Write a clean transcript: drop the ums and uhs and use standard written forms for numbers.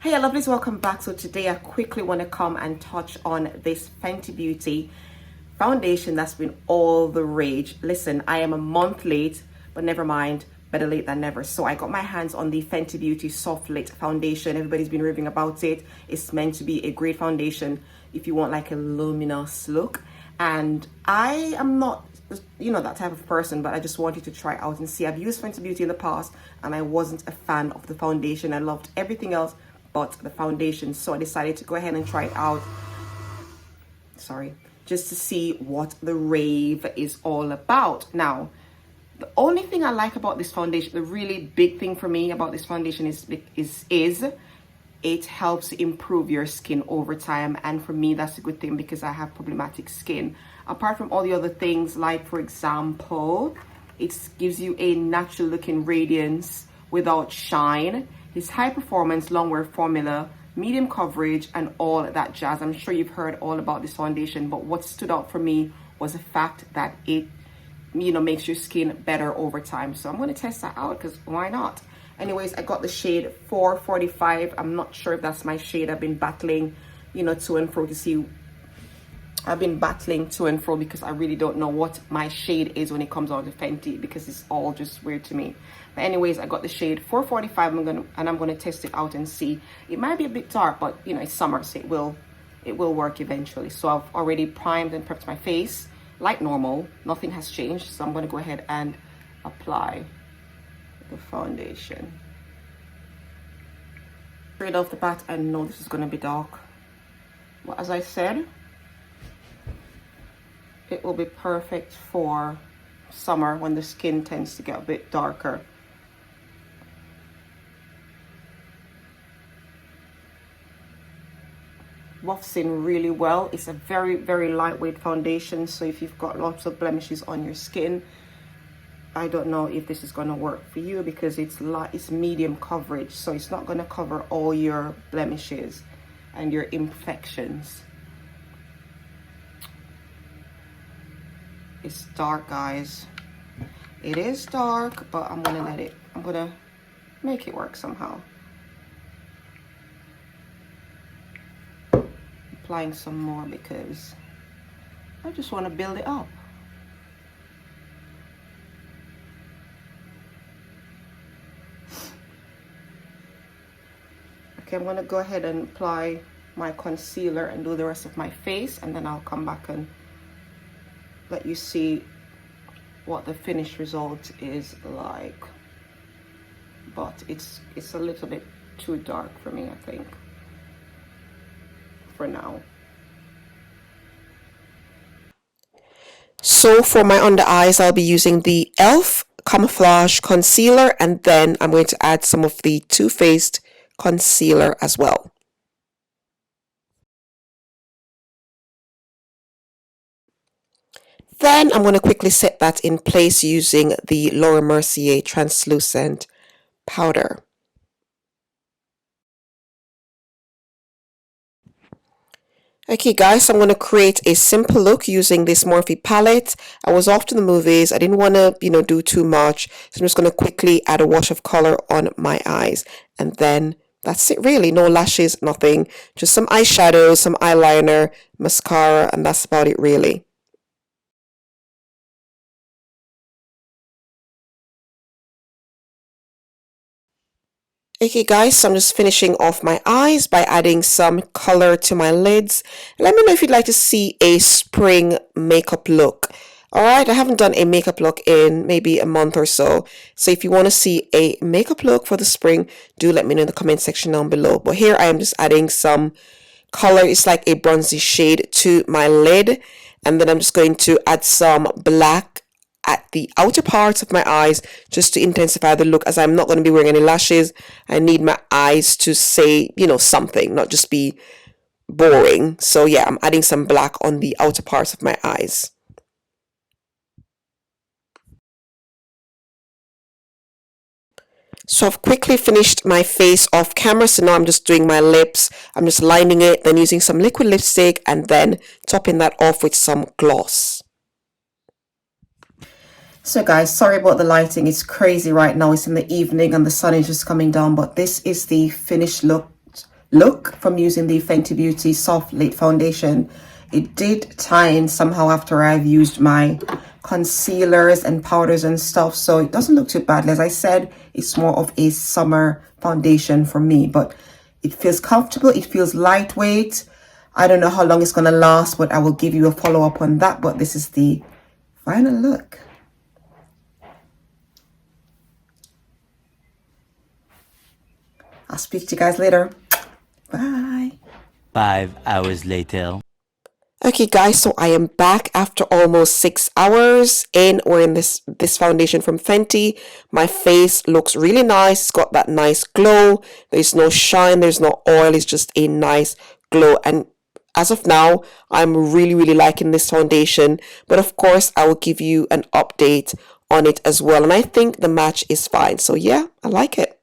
Hey lovelies, welcome back. So today I quickly want to come and touch on this Fenty Beauty foundation that's been all the rage. Listen, I am a month late, but never mind, better late than never. So I got my hands on the Fenty Beauty Soft Lit foundation. Everybody's been raving about it. It's meant to be a great foundation if you want like a luminous look. And I am not, that type of person, but I just wanted to try out and see. I've used Fenty Beauty in the past and I wasn't a fan of the foundation. I loved everything else but the foundation, so I decided to go ahead and try it out, just to see what the rave is all about. Now, the only thing I like about this foundation, the really big thing for me about this foundation is it helps improve your skin over time, and for me that's a good thing because I have problematic skin. Apart from all the other things, like for example, it gives you a natural looking radiance without shine. His high performance long wear formula, medium coverage, and all that jazz. I'm sure you've heard all about this foundation, but what stood out for me was the fact that it makes your skin better over time. So I'm going to test that out because why not? Anyways, I got the shade 445. I'm not sure if that's my shade. I've been battling to and fro to see. I've been battling to and fro because I really don't know what my shade is when it comes out to Fenty, because it's all just weird to me. But anyways, I got the shade 445. I'm gonna test it out and see. It might be a bit dark, but it's summer, so it will work eventually. So I've already primed and prepped my face like normal. Nothing has changed. So I'm gonna go ahead and apply the foundation. Straight off the bat, I know this is gonna be dark, but as I said, it will be perfect for summer when the skin tends to get a bit darker. Buffs in really well. It's a very, very lightweight foundation, so if you've got lots of blemishes on your skin, I don't know if this is going to work for you because it's medium coverage, so it's not going to cover all your blemishes and your imperfections. It's dark, guys. It is dark, but I'm gonna make it work somehow. Applying some more because I just want to build it up. Okay, I'm gonna go ahead and apply my concealer and do the rest of my face, and then I'll come back and let you see what the finished result is like. But it's a little bit too dark for me, I think, for now. So for my under eyes, I'll be using the e.l.f. Camouflage Concealer, and then I'm going to add some of the Too Faced concealer as well. Then I'm going to quickly set that in place using the Laura Mercier translucent powder. Okay guys, so I'm going to create a simple look using this Morphe palette. I was off to the movies. I didn't want to, do too much. So I'm just going to quickly add a wash of color on my eyes. And then that's it really. No lashes, nothing. Just some eyeshadow, some eyeliner, mascara, and that's about it really. Okay guys, so I'm just finishing off my eyes by adding some color to my lids. Let me know if you'd like to see a spring makeup look. Alright, I haven't done a makeup look in maybe a month or so. So if you want to see a makeup look for the spring, do let me know in the comment section down below. But here I am just adding some color. It's like a bronzy shade to my lid. And then I'm just going to add some black at the outer parts of my eyes just to intensify the look, as I'm not going to be wearing any lashes. I need my eyes to say, something, not just be boring. So yeah, I'm adding some black on the outer parts of my eyes. So I've quickly finished my face off camera, so now I'm just doing my lips. I'm just lining it, then using some liquid lipstick, and then topping that off with some gloss. So guys, sorry about the lighting. It's crazy right now. It's in the evening and the sun is just coming down, but this is the finished look look from using the Fenty Beauty Soft Lit foundation. It did tie in somehow after I've used my concealers and powders and stuff, so it doesn't look too bad. As I said, it's more of a summer foundation for me, but it feels comfortable, it feels lightweight. I don't know how long it's gonna last, but I will give you a follow-up on that. But this is the final look. I'll speak to you guys later. Bye. 5 hours later. Okay guys, so I am back after almost 6 hours in wearing this foundation from Fenty. My face looks really nice. It's got that nice glow. There's no shine, there's no oil. It's just a nice glow. And as of now, I'm really liking this foundation. But of course, I will give you an update on it as well. And I think the match is fine. So yeah, I like it.